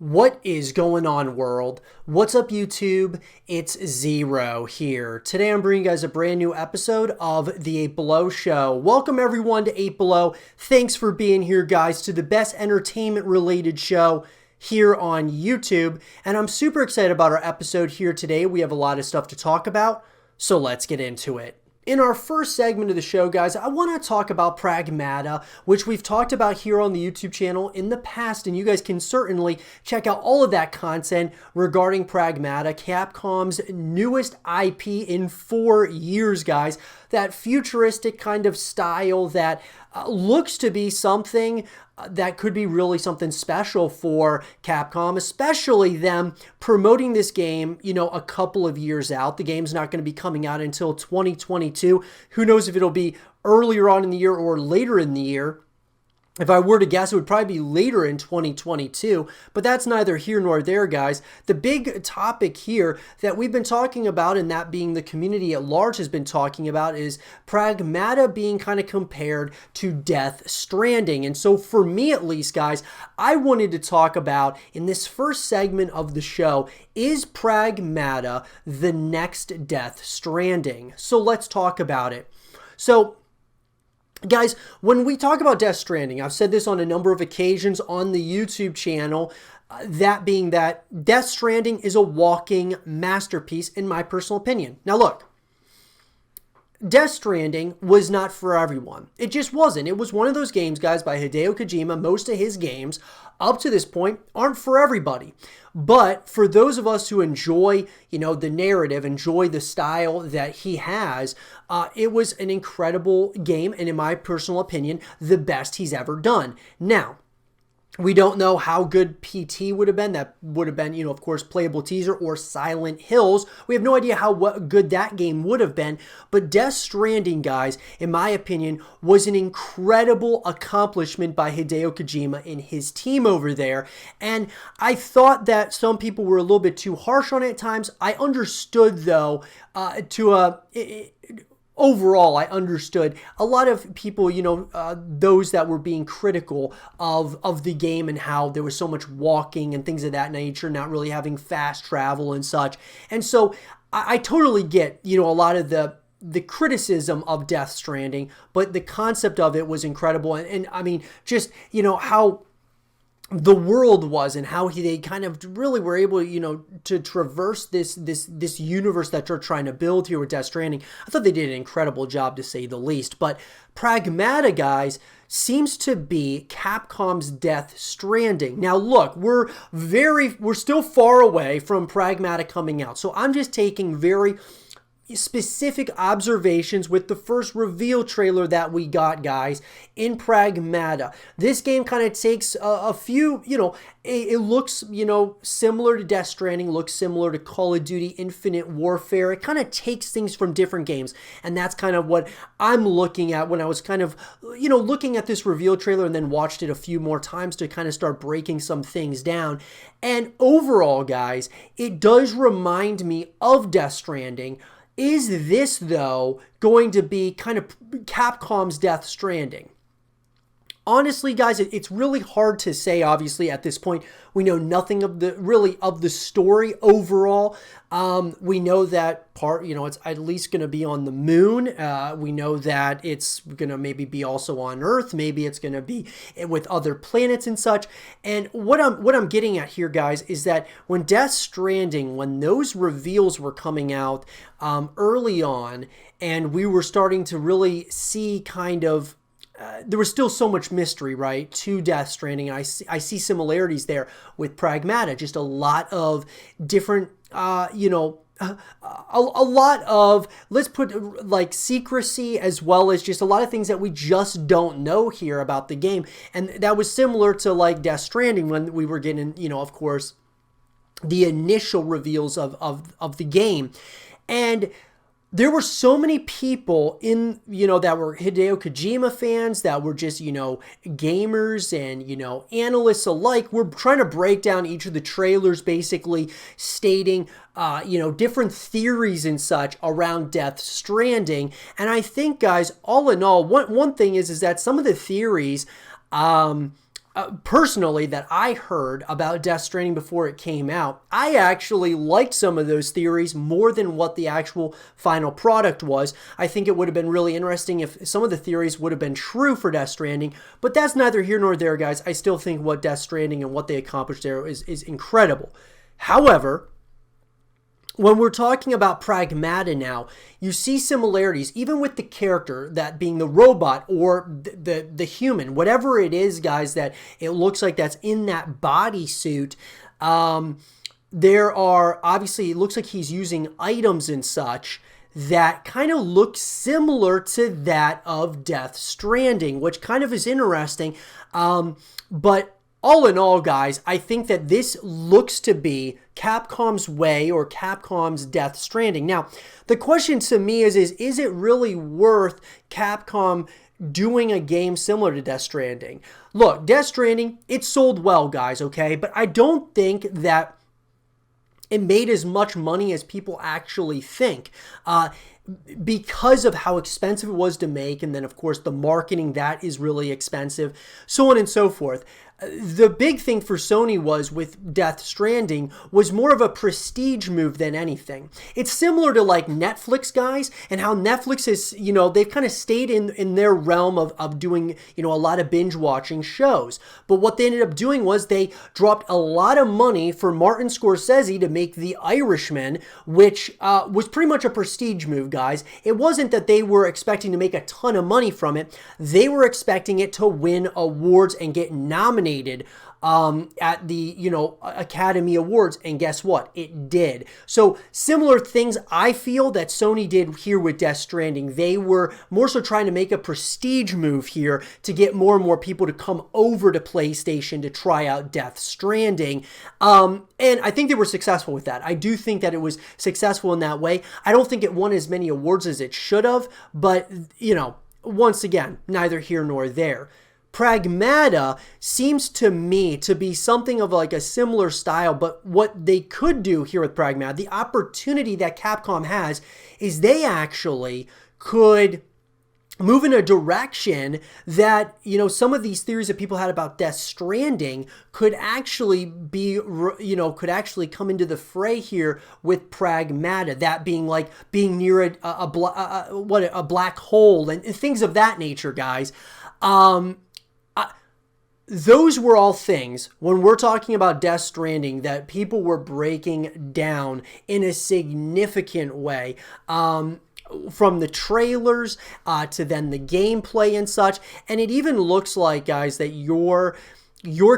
What is going on, world? What's up, YouTube? It's Zero here. Today I'm bringing you guys a brand new episode of the 8 Below Show. Welcome everyone to 8 Below. Thanks for being here, guys, to the best entertainment related show here on YouTube. And I'm super excited about our episode here today. We have a lot of stuff to talk about, so let's get into it. In our first segment of the show, guys, I want to talk about Pragmata, which we've talked about here on the YouTube channel in the past, and you guys can certainly check out all of that content regarding Pragmata, Capcom's newest IP in 4 years, guys. That futuristic kind of style that looks to be something that could be really something special for Capcom, especially them promoting this game, a couple of years out. The game's not going to be coming out until 2022. Who knows if it'll be earlier on in the year or later in the year. If I were to guess, it would probably be later in 2022, but that's neither here nor there, guys. The big topic here that we've been talking about, and that being the community at large has been talking about, is Pragmata being kind of compared to Death Stranding. And so for me at least, guys, I wanted to talk about, in this first segment of the show, is Pragmata the next Death Stranding? So let's talk about it. So, guys, when we talk about Death Stranding, I've said this on a number of occasions on the YouTube channel, that being that Death Stranding is a walking masterpiece in my personal opinion. Now look, Death Stranding was not for everyone. It just wasn't. It was one of those games, guys, by Hideo Kojima. Most of his games up to this point aren't for everybody. But for those of us who enjoy, the narrative, enjoy the style that he has, it was an incredible game, and in my personal opinion, the best he's ever done. Now, we don't know how good PT would have been. That would have been, of course, Playable Teaser or Silent Hills. We have no idea how good that game would have been. But Death Stranding, guys, in my opinion, was an incredible accomplishment by Hideo Kojima and his team over there. And I thought that some people were a little bit too harsh on it at times. I understood, though, overall, I understood a lot of people, those that were being critical of the game and how there was so much walking and things of that nature, not really having fast travel and such. And so I totally get, a lot of the criticism of Death Stranding, but the concept of it was incredible. And I mean, just, how the world was and how they kind of really were able, to traverse this universe that they're trying to build here with Death Stranding. I thought they did an incredible job, to say the least. But Pragmata, guys, seems to be Capcom's Death Stranding. Now, look, we're still far away from Pragmata coming out, so I'm just taking very specific observations with the first reveal trailer that we got, guys, in Pragmata. This game kind of takes a few, it looks, similar to Death Stranding, looks similar to Call of Duty Infinite Warfare. It kind of takes things from different games, and that's kind of what I'm looking at when I was kind of, looking at this reveal trailer and then watched it a few more times to kind of start breaking some things down. And overall, guys, it does remind me of Death Stranding. Is this, though, going to be kind of Capcom's Death Stranding? Honestly, guys, it's really hard to say, obviously, at this point. We know nothing of the story overall. We know that it's at least going to be on the moon. We know that it's going to maybe be also on Earth. Maybe it's going to be with other planets and such. And what I'm getting at here, guys, is that when Death Stranding, when those reveals were coming out early on, and we were starting to really see kind of there was still so much mystery, right, to Death Stranding. I see similarities there with Pragmata. Just a lot of different, a lot of, let's put like secrecy, as well as just a lot of things that we just don't know here about the game. And that was similar to like Death Stranding when we were getting, of course, the initial reveals of the game. And there were so many people in, that were Hideo Kojima fans, that were just, gamers and, analysts alike. We're trying to break down each of the trailers, basically stating, different theories and such around Death Stranding. And I think, guys, all in all, one thing is that some of the theories, personally, that I heard about Death Stranding before it came out, I actually liked some of those theories more than what the actual final product was. I think it would have been really interesting if some of the theories would have been true for Death Stranding, but that's neither here nor there, guys. I still think what Death Stranding and what they accomplished there is incredible. However, when we're talking about Pragmata now, you see similarities, even with the character, that being the robot or the human, whatever it is, guys, that it looks like that's in that bodysuit. There are, obviously, it looks like he's using items and such that kind of look similar to that of Death Stranding, which kind of is interesting. But all in all, guys, I think that this looks to be Capcom's way, or Capcom's Death Stranding. Now, the question to me is it really worth Capcom doing a game similar to Death Stranding? Look, Death Stranding, it sold well, guys, okay? But I don't think that it made as much money as people actually think. Because of how expensive it was to make, and then of course the marketing, that is really expensive, so on and so forth. The big thing for Sony was with Death Stranding was more of a prestige move than anything. It's similar to like Netflix, guys, and how Netflix is, they've kind of stayed in their realm of doing, a lot of binge watching shows. But what they ended up doing was they dropped a lot of money for Martin Scorsese to make The Irishman, which was pretty much a prestige move, guys. It wasn't that they were expecting to make a ton of money from it. They were expecting it to win awards and get nominated at the Academy Awards, and guess what? It did. So similar things I feel that Sony did here with Death Stranding. They were more so trying to make a prestige move here to get more and more people to come over to PlayStation to try out Death Stranding. And I think they were successful with that. I do think that it was successful in that way. I don't think it won as many awards as it should have, but once again, neither here nor there. Pragmata seems to me to be something of like a similar style, but what they could do here with Pragmata, the opportunity that Capcom has, is they actually could move in a direction that, some of these theories that people had about Death Stranding could actually be, could actually come into the fray here with Pragmata. That being like being near a black hole and things of that nature, guys. Those were all things, when we're talking about Death Stranding, that people were breaking down in a significant way. From the trailers to then the gameplay and such. And it even looks like, guys, that your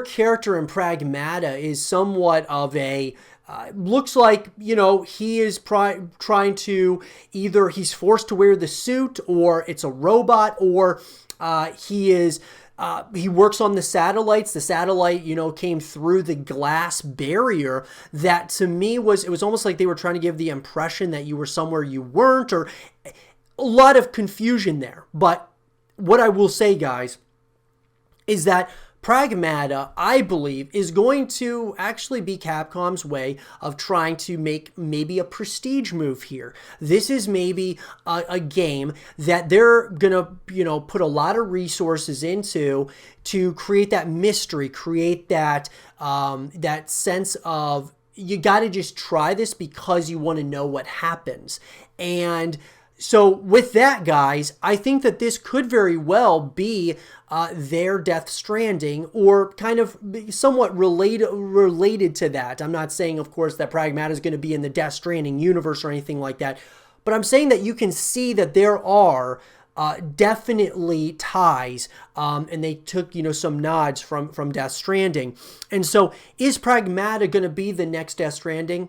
character in Pragmata is somewhat of a... looks like, he is trying to, either he's forced to wear the suit, or it's a robot, or he works on the satellites. The satellite, came through the glass barrier. That to me it was almost like they were trying to give the impression that you were somewhere you weren't, or a lot of confusion there. But what I will say, guys, is that Pragmata, I believe, is going to actually be Capcom's way of trying to make maybe a prestige move here. This is maybe a game that they're going to, put a lot of resources into to create that mystery, create that, that sense of, you got to just try this because you want to know what happens. And so with that, guys, I think that this could very well be their Death Stranding, or kind of somewhat related to that. I'm not saying, of course, that Pragmata is going to be in the Death Stranding universe or anything like that, but I'm saying that you can see that there are definitely ties, and they took, some nods from Death Stranding. And so is Pragmata going to be the next Death Stranding?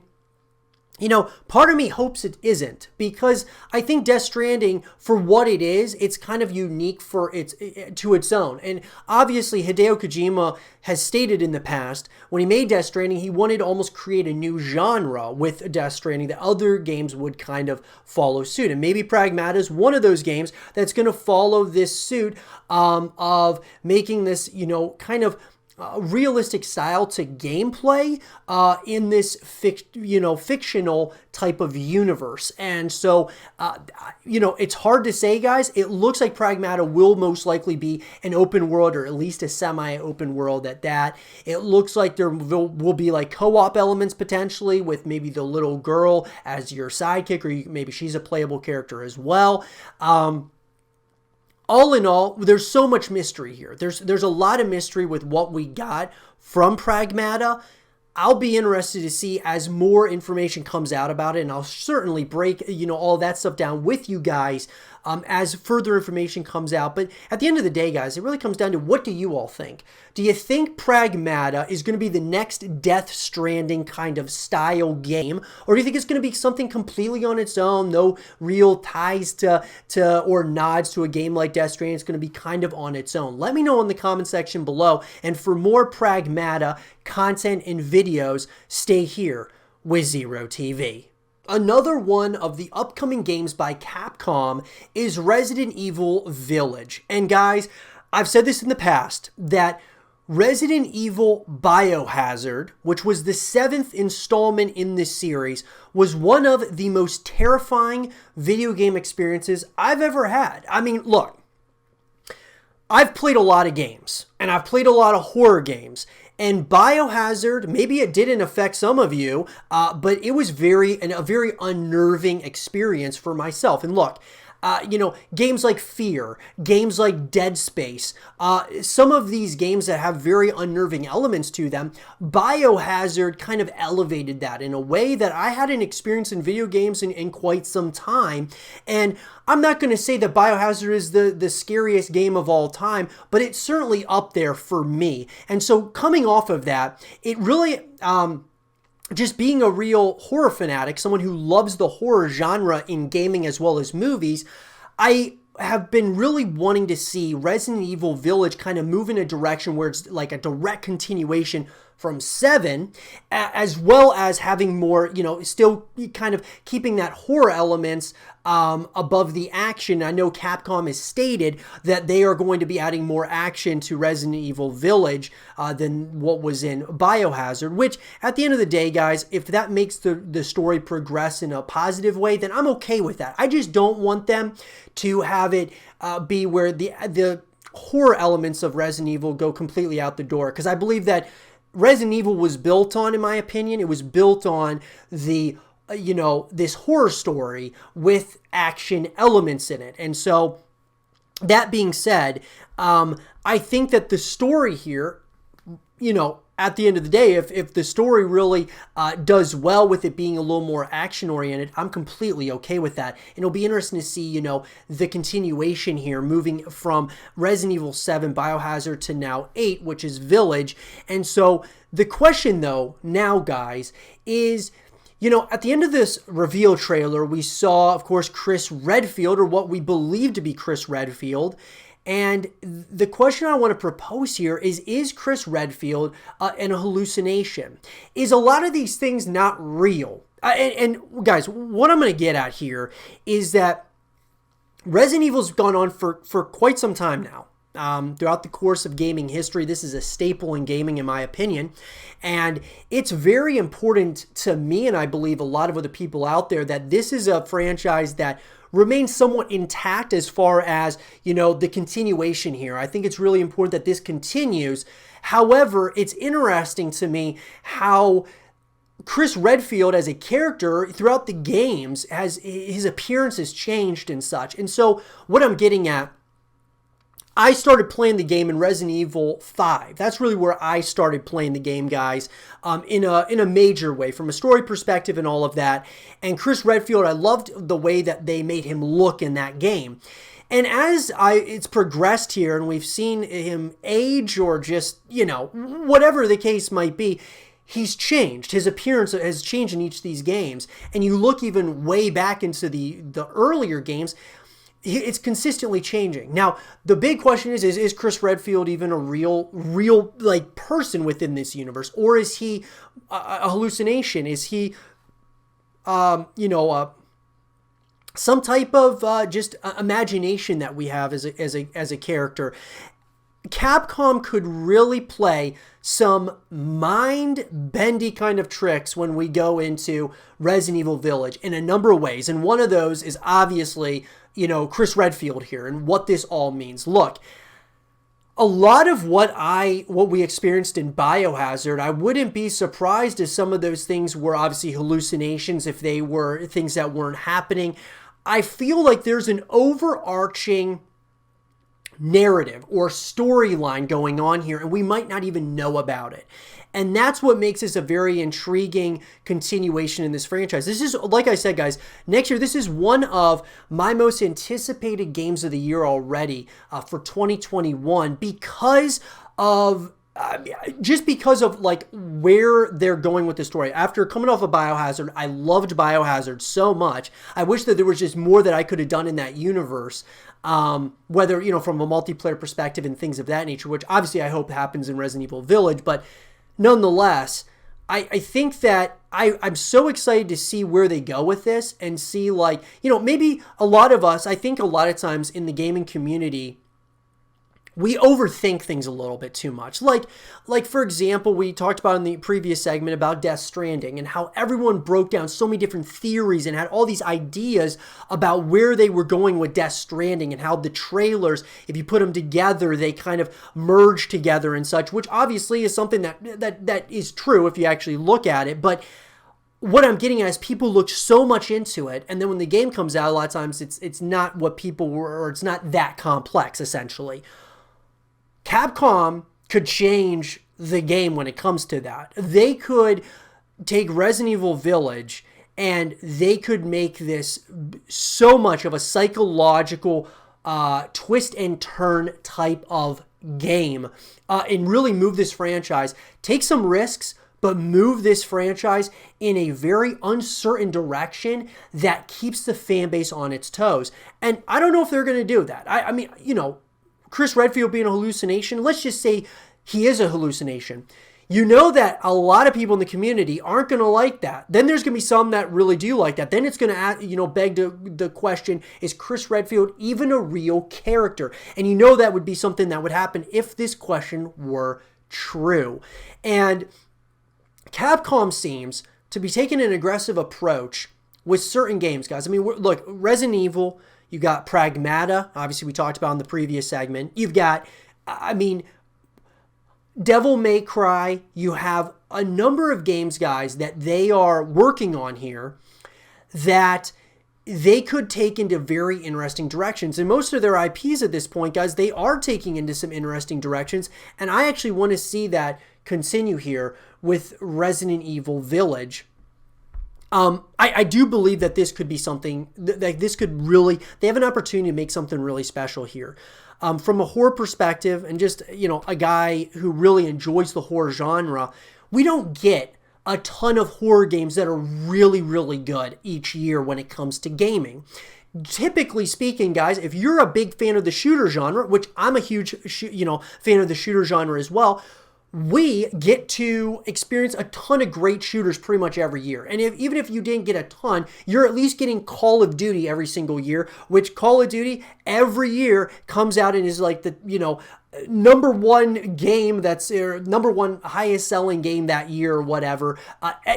Part of me hopes it isn't, because I think Death Stranding, for what it is, it's kind of unique to its own. And obviously, Hideo Kojima has stated in the past, when he made Death Stranding, he wanted to almost create a new genre with Death Stranding that other games would kind of follow suit. And maybe Pragmata is one of those games that's going to follow this suit of making this, kind of realistic style to gameplay in this fictional type of universe. And so it's hard to say, guys. It looks like Pragmata will most likely be an open world, or at least a semi-open world at that. It looks like there will be like co-op elements potentially, with maybe the little girl as your sidekick, or maybe she's a playable character as well. All in all, there's so much mystery here. There's a lot of mystery with what we got from Pragmata. I'll be interested to see as more information comes out about it, and I'll certainly break all that stuff down with you guys as further information comes out. But at the end of the day, guys, it really comes down to, what do you all think? Do you think Pragmata is going to be the next Death Stranding kind of style game, or do you think it's going to be something completely on its own, no real ties to or nods to a game like Death Stranding? It's going to be kind of on its own. Let me know in the comment section below, and for more Pragmata content and videos, stay here with Zero TV. Another one of the upcoming games by Capcom is Resident Evil Village. And guys, I've said this in the past, that Resident Evil Biohazard, which was the 7th installment in this series, was one of the most terrifying video game experiences I've ever had. I mean, look, I've played a lot of games, and I've played a lot of horror games, and Biohazard, maybe it didn't affect some of you, but it was a very unnerving experience for myself. And look, games like Fear, games like Dead Space, some of these games that have very unnerving elements to them, Biohazard kind of elevated that in a way that I hadn't experienced in video games in quite some time. And I'm not going to say that Biohazard is the scariest game of all time, but it's certainly up there for me. And so coming off of that, it really... just being a real horror fanatic, someone who loves the horror genre in gaming as well as movies, I have been really wanting to see Resident Evil Village kind of move in a direction where it's like a direct continuation from 7, as well as having more, still kind of keeping that horror elements above the action. I know Capcom has stated that they are going to be adding more action to Resident Evil Village than what was in Biohazard, which at the end of the day, guys, if that makes the story progress in a positive way, then I'm okay with that. I just don't want them to have it be where the horror elements of Resident Evil go completely out the door, because I believe that Resident Evil was built on, in my opinion, it was built on the, this horror story with action elements in it. And so, that being said, I think that the story here, at the end of the day, if the story really does well with it being a little more action-oriented, I'm completely okay with that. And it'll be interesting to see, the continuation here, moving from Resident Evil 7 Biohazard to now 8, which is Village. And so the question, though, now, guys, is... at the end of this reveal trailer, we saw, of course, Chris Redfield, or what we believe to be Chris Redfield. And the question I want to propose here is Chris Redfield an hallucination? Is a lot of these things not real? And guys, what I'm going to get at here is that Resident Evil's gone on for quite some time now. Throughout the course of gaming history, this is a staple in gaming, in my opinion. And it's very important to me, and I believe a lot of other people out there, that this is a franchise that remains somewhat intact as far as, the continuation here. I think it's really important that this continues. However, it's interesting to me how Chris Redfield as a character throughout the games, his appearance has changed and such. And so what I'm getting at, I started playing the game in Resident Evil 5. That's really where I started playing the game, guys, in a major way, from a story perspective and all of that. And Chris Redfield, I loved the way that they made him look in that game. And as it's progressed here, and we've seen him age, or just, whatever the case might be, he's changed. His appearance has changed in each of these games. And you look even way back into the earlier games, it's consistently changing. Now, the big question is Chris Redfield even a real like person within this universe, or is he a hallucination? Is he, some type of just imagination that we have as a character? Capcom could really play some mind-bendy kind of tricks when we go into Resident Evil Village in a number of ways. And one of those is obviously, Chris Redfield here and what this all means. Look, a lot of what we experienced in Biohazard, I wouldn't be surprised if some of those things were obviously hallucinations, if they were things that weren't happening. I feel like there's an overarching narrative or storyline going on here, and we might not even know about it. And that's what makes this a very intriguing continuation in this franchise. This is, like I said, guys, next year, this is one of my most anticipated games of the year already for 2021 because of like where they're going with the story. After coming off of Biohazard, I loved Biohazard so much. I wish that there was just more that I could have done in that universe. Whether, from a multiplayer perspective and things of that nature, which obviously I hope happens in Resident Evil Village. But nonetheless, I think that I'm so excited to see where they go with this and see, like, maybe a lot of us, I think a lot of times in the gaming community, we overthink things a little bit too much. Like for example, we talked about in the previous segment about Death Stranding and how everyone broke down so many different theories and had all these ideas about where they were going with Death Stranding and how the trailers, if you put them together, they kind of merge together and such, which obviously is something that is true if you actually look at it. But what I'm getting at is people look so much into it, and then when the game comes out, a lot of times it's not what people were, or it's not that complex, essentially. Capcom could change the game when it comes to that. They could take Resident Evil Village and they could make this so much of a psychological twist and turn type of game and really move this franchise. Take some risks, but move this franchise in a very uncertain direction that keeps the fan base on its toes. And I don't know if they're going to do that. I mean, Chris Redfield being a hallucination, let's just say he is a hallucination. You know that a lot of people in the community aren't going to like that. Then there's going to be some that really do like that. Then it's going to, beg the question, is Chris Redfield even a real character? And that would be something that would happen if this question were true. And Capcom seems to be taking an aggressive approach with certain games, guys. I mean, look, Resident Evil, you got Pragmata, obviously we talked about in the previous segment. You've got, Devil May Cry. You have a number of games, guys, that they are working on here that they could take into very interesting directions. And most of their IPs at this point, guys, they are taking into some interesting directions. And I actually want to see that continue here with Resident Evil Village. I do believe that this could be something that this could really, they have an opportunity to make something really special here. From a horror perspective and just, a guy who really enjoys the horror genre, we don't get a ton of horror games that are really, really good each year when it comes to gaming. Typically speaking, guys, if you're a big fan of the shooter genre, which I'm a huge, fan of the shooter genre as well, we get to experience a ton of great shooters pretty much every year. And even if you didn't get a ton, you're at least getting Call of Duty every single year, which Call of Duty every year comes out and is like the, number one game that's number one highest selling game that year or whatever,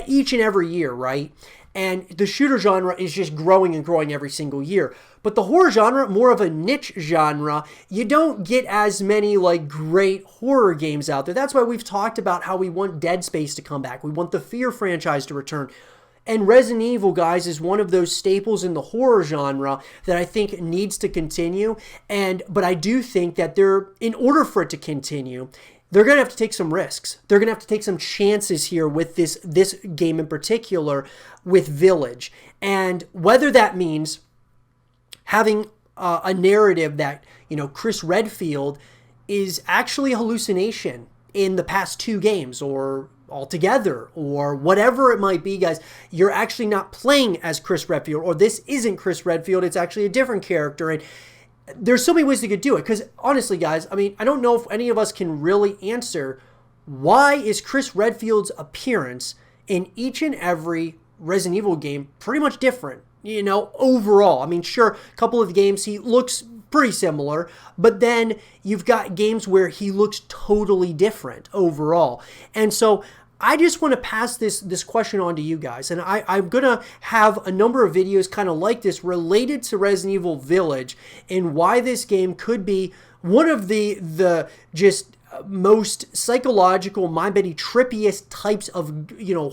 each and every year, right? And the shooter genre is just growing and growing every single year. But the horror genre, more of a niche genre, you don't get as many great horror games out there. That's why we've talked about how we want Dead Space to come back. We want the Fear franchise to return. And Resident Evil, guys, is one of those staples in the horror genre that I think needs to continue. But I do think that in order for it to continue, they're going to have to take some risks. They're going to have to take some chances here with this game in particular with Village. And whether that means having a narrative that, Chris Redfield is actually a hallucination in the past two games or altogether or whatever it might be, guys, you're actually not playing as Chris Redfield, or this isn't Chris Redfield, it's actually a different character. And there's so many ways they could do it, because honestly, guys, I mean, I don't know if any of us can really answer why is Chris Redfield's appearance in each and every Resident Evil game pretty much different, overall. I mean, sure, a couple of the games he looks pretty similar, but then you've got games where he looks totally different overall. And so I just want to pass this question on to you guys, and I'm going to have a number of videos kind of like this related to Resident Evil Village and why this game could be one of the just most psychological, mind-bending, trippiest types of,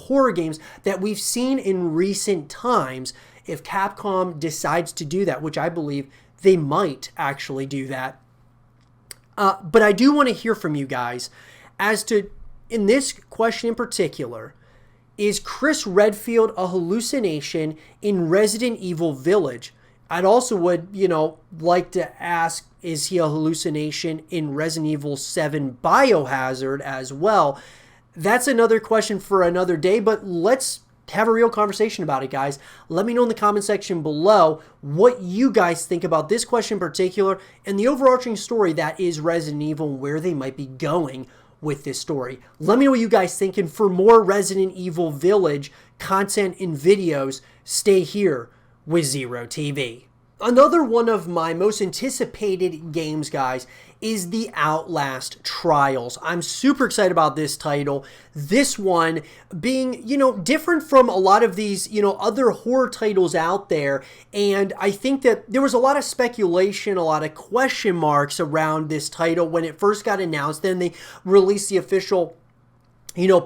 horror games that we've seen in recent times if Capcom decides to do that, which I believe they might actually do that. But I do want to hear from you guys as to, in this question in particular, is Chris Redfield a hallucination in Resident Evil Village? I'd also would, like to ask, is he a hallucination in Resident Evil 7 Biohazard as well? That's another question for another day, but let's have a real conversation about it, guys. Let me know in the comment section below what you guys think about this question in particular and the overarching story that is Resident Evil and where they might be going with this story. Let me know what you guys think, and for more Resident Evil Village content and videos, stay here with Zero TV. Another one of my most anticipated games, guys, is the Outlast Trials. I'm super excited about this title. This one being, different from a lot of these, other horror titles out there. And I think that there was a lot of speculation, a lot of question marks around this title when it first got announced. Then they released the official,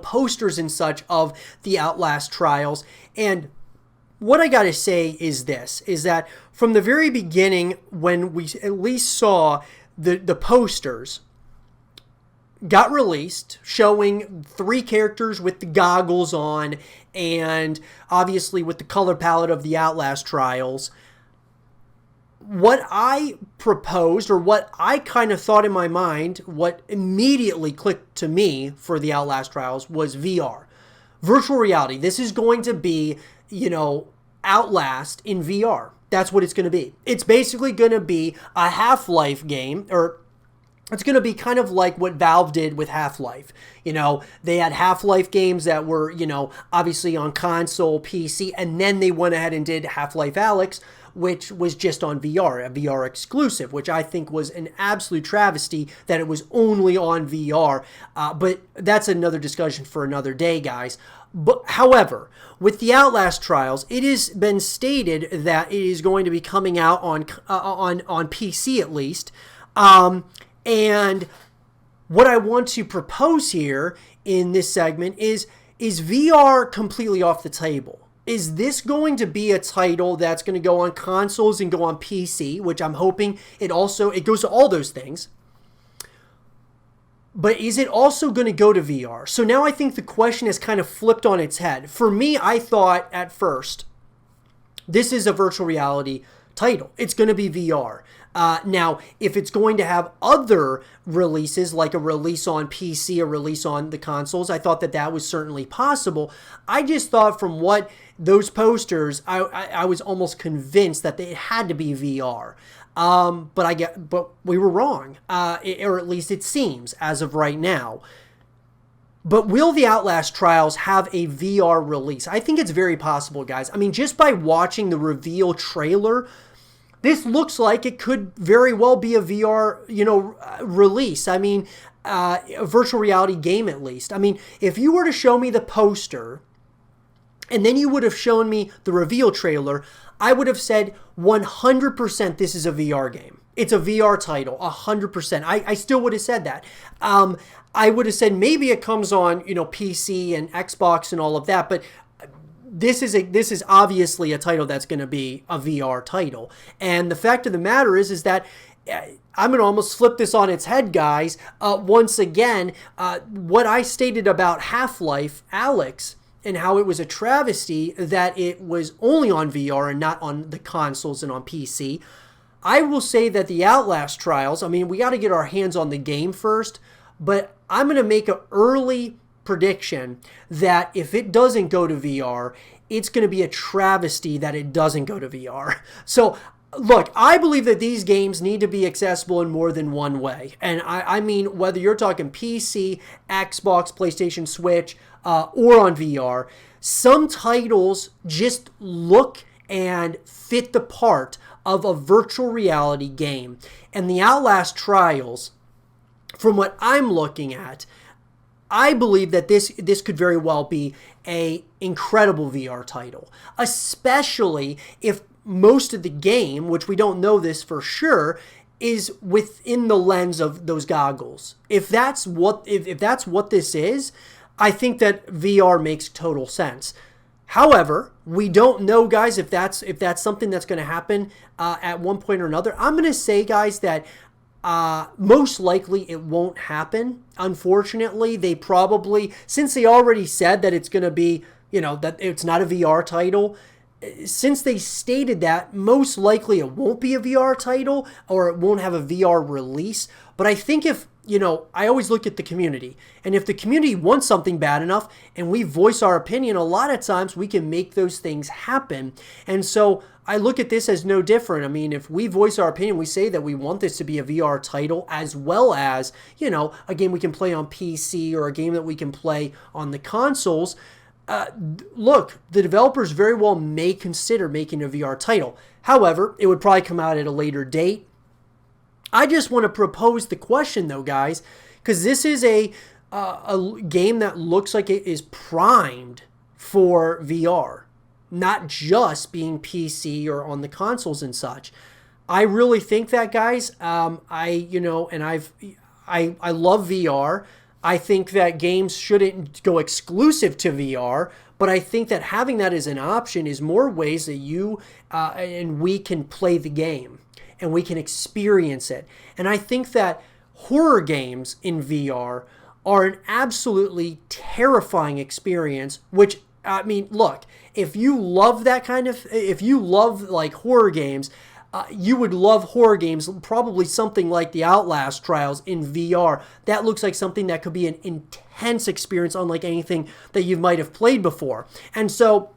posters and such of the Outlast Trials. And what I got to say is this, is that from the very beginning, when we at least saw the posters got released showing 3 characters with the goggles on and obviously with the color palette of the Outlast Trials, what I proposed, or what I kind of thought in my mind, what immediately clicked to me for the Outlast Trials was VR. Virtual reality. This is going to be, Outlast in VR. That's what it's going to be. It's basically going to be a Half-Life game, or it's going to be kind of like what Valve did with Half-Life. They had Half-Life games that were, obviously on console, PC, and then they went ahead and did Half-Life Alyx, which was just on VR, a VR exclusive, which I think was an absolute travesty that it was only on VR. But that's another discussion for another day, guys. But however, with the Outlast Trials, it has been stated that it is going to be coming out on PC at least. And what I want to propose here in this segment is VR completely off the table? Is this going to be a title that's going to go on consoles and go on PC, which I'm hoping it goes to all those things? But is it also going to go to VR? So now I think the question has kind of flipped on its head. For me, I thought at first, this is a virtual reality title. It's going to be VR. Now, if it's going to have other releases, like a release on PC, a release on the consoles, I thought that was certainly possible. I just thought from what those posters, I was almost convinced that it had to be VR. But we were wrong, or at least it seems as of right now. But will the Outlast Trials have a VR release? I think it's very possible, guys. I mean, just by watching the reveal trailer, this looks like it could very well be a VR, release. I mean, a virtual reality game at least. I mean, if you were to show me the poster and then you would have shown me the reveal trailer, I would have said 100% this is a VR game. It's a VR title, 100%. I still would have said that. I would have said maybe it comes on, PC and Xbox and all of that, but this is obviously a title that's going to be a VR title. And the fact of the matter is that I'm going to almost flip this on its head, guys. Once again, what I stated about Half-Life Alyx and how it was a travesty that it was only on VR and not on the consoles and on PC. I will say that the Outlast Trials, I mean, we got to get our hands on the game first, but I'm going to make an early prediction that if it doesn't go to VR, it's going to be a travesty that it doesn't go to VR. So, look, I believe that these games need to be accessible in more than one way. And I mean, whether you're talking PC, Xbox, PlayStation, Switch, or on VR, some titles just look and fit the part of a virtual reality game. And the Outlast Trials, from what I'm looking at, I believe that this could very well be a incredible VR title, especially if most of the game, which we don't know this for sure, is within the lens of those goggles. If that's what this is, I think that VR makes total sense. However, we don't know, guys, if that's something that's going to happen at one point or another. I'm going to say, guys, that most likely it won't happen. Unfortunately, they probably, since they already said that it's going to be, that it's not a VR title, since they stated that, most likely it won't be a VR title or it won't have a VR release. But I think if, I always look at the community, and if the community wants something bad enough and we voice our opinion, a lot of times we can make those things happen. And so I look at this as no different. I mean, if we voice our opinion, we say that we want this to be a VR title, as well as, a game we can play on PC or a game that we can play on the consoles. Look, the developers very well may consider making a VR title. However, it would probably come out at a later date. I just want to propose the question, though, guys, because this is a game that looks like it is primed for VR, not just being PC or on the consoles and such. I really think that, guys. I love VR. I think that games shouldn't go exclusive to VR, but I think that having that as an option is more ways that you and we can play the game and we can experience it. And I think that horror games in VR are an absolutely terrifying experience, which, I mean, look, if you love like horror games, you would love horror games, probably something like the Outlast Trials in VR. That looks like something that could be an intense experience, unlike anything that you might have played before. And so,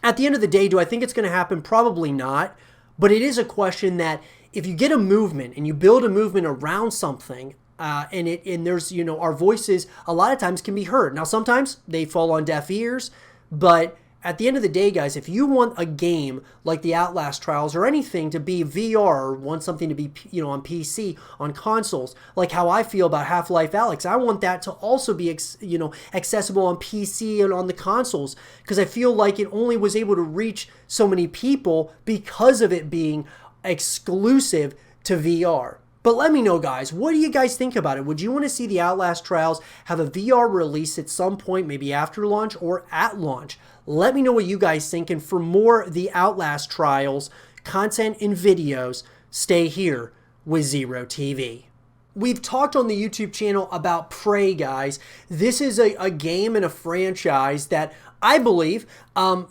at the end of the day, do I think it's going to happen? Probably not. But it is a question that if you get a movement and you build a movement around something, and there's, our voices a lot of times can be heard. Now, sometimes they fall on deaf ears, but at the end of the day, guys, if you want a game like the Outlast Trials or anything to be VR, or want something to be, on PC, on consoles, like how I feel about Half-Life Alyx, I want that to also be, accessible on PC and on the consoles, because I feel like it only was able to reach so many people because of it being exclusive to VR. But let me know, guys, what do you guys think about it? Would you want to see the Outlast Trials have a VR release at some point, maybe after launch or at launch? Let me know what you guys think. And for more The Outlast Trials content and videos, stay here with Zero TV. We've talked on the YouTube channel about Prey, guys. This is a game and a franchise that I believe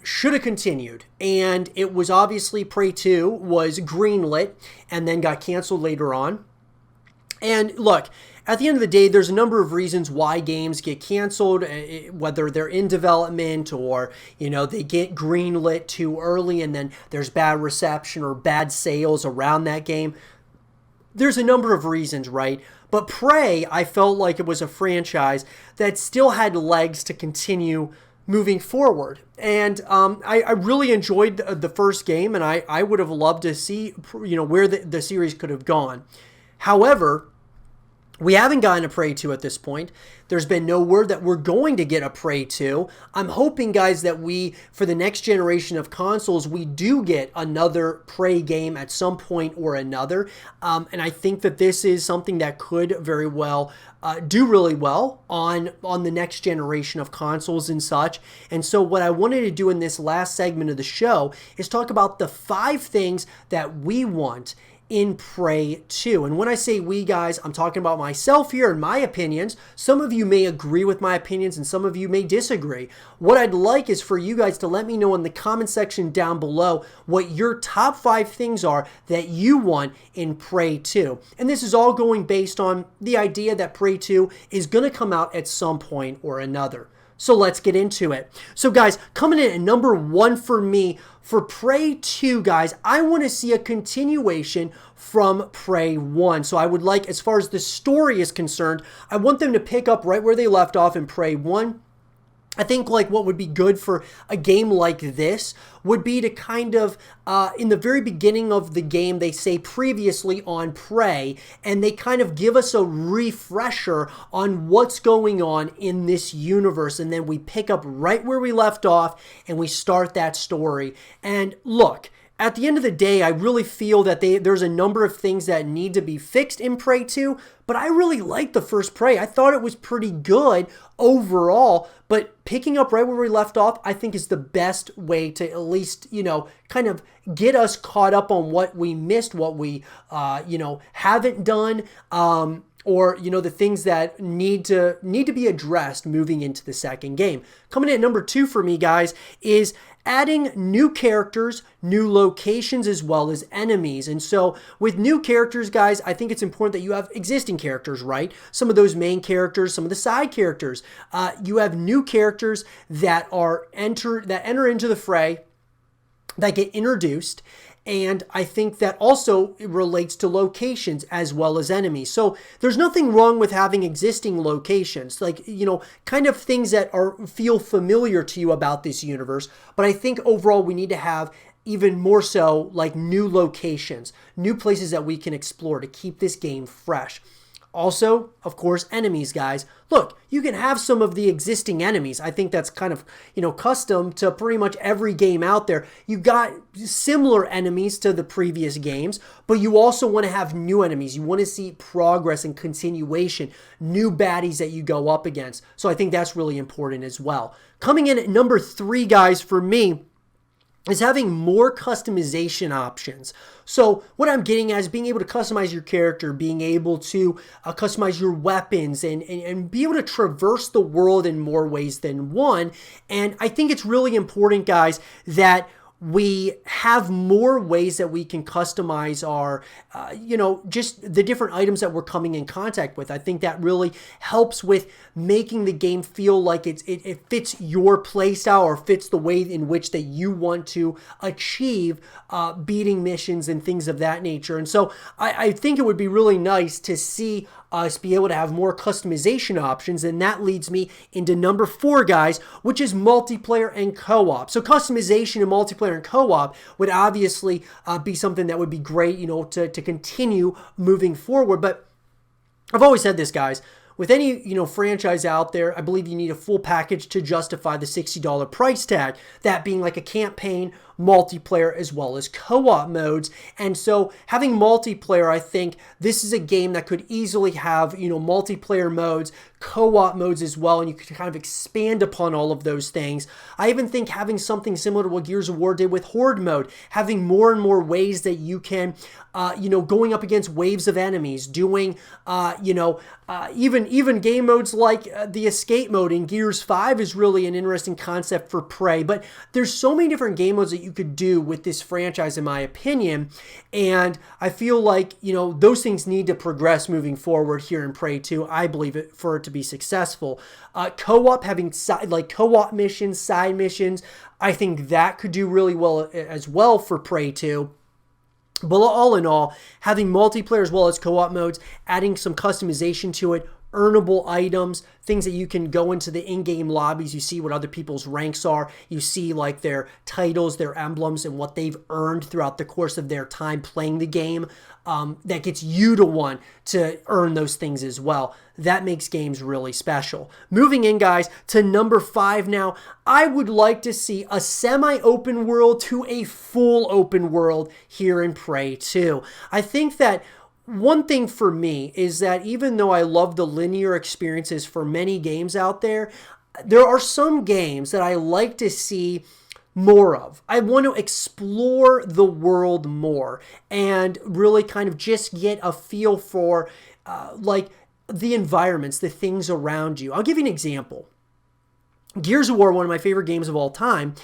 should have continued. And it was obviously, Prey 2 was greenlit and then got canceled later on. And look, at the end of the day, there's a number of reasons why games get canceled, whether they're in development or, they get greenlit too early and then there's bad reception or bad sales around that game. There's a number of reasons, right? But Prey, I felt like it was a franchise that still had legs to continue moving forward. And I really enjoyed the first game, and I would have loved to see, where the series could have gone. However, we haven't gotten a Prey 2 at this point. There's been no word that we're going to get a Prey 2. I'm hoping, guys, that for the next generation of consoles, we do get another Prey game at some point or another. And I think that this is something that could very well do really well on the next generation of consoles and such. And so what I wanted to do in this last segment of the show is talk about the 5 things that we want in Prey 2. And when I say we, guys, I'm talking about myself here and my opinions. Some of you may agree with my opinions and some of you may disagree. What I'd like is for you guys to let me know in the comment section down below what your top 5 things are that you want in Prey 2. And this is all going based on the idea that Prey 2 is going to come out at some point or another. So let's get into it. So guys, coming in at number 1 for me, for Prey 2, guys, I want to see a continuation from Prey 1. So I would like, as far as the story is concerned, I want them to pick up right where they left off in Prey 1. I think like what would be good for a game like this would be to kind of, in the very beginning of the game, they say previously on Prey, and they kind of give us a refresher on what's going on in this universe. And then we pick up right where we left off and we start that story. And look, at the end of the day, I really feel that there's a number of things that need to be fixed in Prey 2, but I really liked the first Prey. I thought it was pretty good overall, but picking up right where we left off, I think is the best way to at least, kind of get us caught up on what we missed, what we, haven't done, or the things that need to be addressed moving into the second game. Coming in at number 2 for me, guys, is adding new characters, new locations, as well as enemies. And so with new characters, guys, I think it's important that you have existing characters, right? Some of those main characters, some of the side characters. You have new characters that enter into the fray, that get introduced. And I think that also relates to locations as well as enemies. So there's nothing wrong with having existing locations, like, kind of things that feel familiar to you about this universe. But I think overall we need to have even more so like new locations, new places that we can explore to keep this game fresh. Also, of course, enemies, guys. Look, you can have some of the existing enemies. I think that's kind of, custom to pretty much every game out there. You got similar enemies to the previous games, but you also want to have new enemies. You want to see progress and continuation, new baddies that you go up against. So I think that's really important as well. Coming in at number 3, guys, for me, is having more customization options. So what I'm getting at is being able to customize your character, being able to customize your weapons, and be able to traverse the world in more ways than one. And I think it's really important, guys, that we have more ways that we can customize our, just the different items that we're coming in contact with. I think that really helps with making the game feel like it fits your playstyle or fits the way in which that you want to achieve beating missions and things of that nature. And so I think it would be really nice to see us be able to have more customization options. And that leads me into number 4, guys, which is multiplayer and co-op. So customization and multiplayer and co-op would obviously be something that would be great, to continue moving forward. But I've always said this, guys. With any, franchise out there, I believe you need a full package to justify the $60 price tag, that being like a campaign, multiplayer, as well as co-op modes. And so having multiplayer, I think this is a game that could easily have, multiplayer modes, co-op modes as well, and you could kind of expand upon all of those things. I even think having something similar to what Gears of War did with Horde mode, having more and more ways that you can, going up against waves of enemies, doing, even game modes like the escape mode in Gears 5 is really an interesting concept for Prey. But there's so many different game modes that you could do with this franchise, in my opinion. And I feel like, those things need to progress moving forward here in Prey 2. I believe it for it to be successful. Co-op, having co-op missions, side missions, I think that could do really well as well for Prey 2. But all in all, having multiplayer as well as co-op modes, adding some customization to it, earnable items, things that you can go into the in-game lobbies, you see what other people's ranks are, you see like their titles, their emblems, and what they've earned throughout the course of their time playing the game. That gets you to want to earn those things as well. That makes games really special. Moving in, guys, to number 5 now. I would like to see a semi-open world to a full open world here in Prey 2. I think that one thing for me is that even though I love the linear experiences for many games out there, there are some games that I like to see more of. I want to explore the world more and really kind of just get a feel for the environments, the things around you. I'll give you an example. Gears of War, one of my favorite games of all time,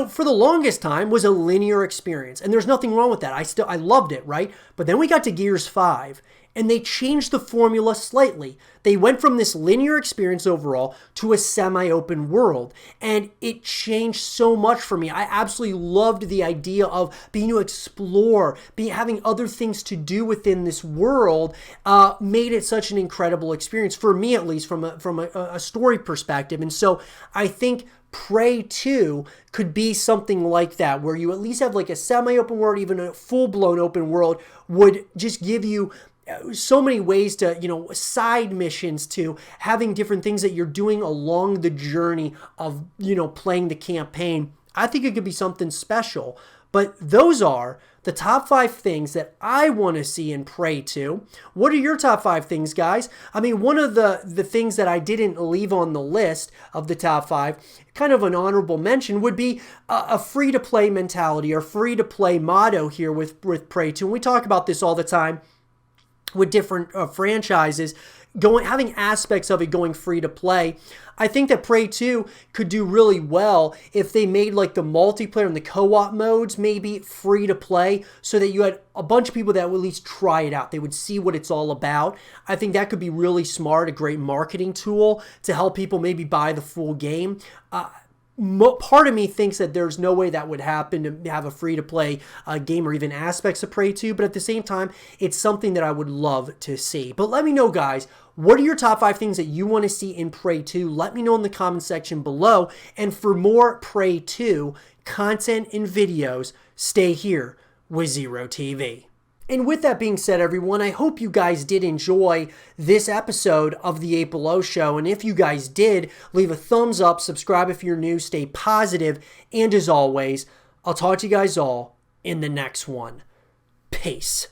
for the longest time was a linear experience, and there's nothing wrong with that. I loved it, right? But then we got to Gears 5, and they changed the formula slightly. They went from this linear experience overall to a semi-open world, and it changed so much for me. I absolutely loved the idea of being able to explore, having other things to do within this world, made it such an incredible experience, for me at least, from a story perspective. And so I think Prey 2 could be something like that, where you at least have like a semi-open world. Even a full-blown open world would just give you so many ways to, side missions, to having different things that you're doing along the journey of, playing the campaign. I think it could be something special. But those are the top 5 things that I want to see in Prey 2. What are your top 5 things, guys? I mean, one of the things that I didn't leave on the list of the top 5, kind of an honorable mention, would be a free-to-play mentality or free-to-play motto here with Prey 2. And we talk about this all the time with different franchises, having aspects of it going free to play. I think that Prey 2 could do really well if they made like the multiplayer and the co-op modes maybe free to play, so that you had a bunch of people that would at least try it out. They would see what it's all about. I think that could be really smart, a great marketing tool to help people maybe buy the full game. Part of me thinks that there's no way that would happen, to have a free-to-play game or even aspects of Prey 2, but at the same time, it's something that I would love to see. But let me know, guys, what are your top 5 things that you want to see in Prey 2? Let me know in the comment section below. And for more Prey 2 content and videos, stay here with Zero TV. And with that being said, everyone, I hope you guys did enjoy this episode of The 8 Below Show. And if you guys did, leave a thumbs up, subscribe if you're new, stay positive, and as always, I'll talk to you guys all in the next one. Peace.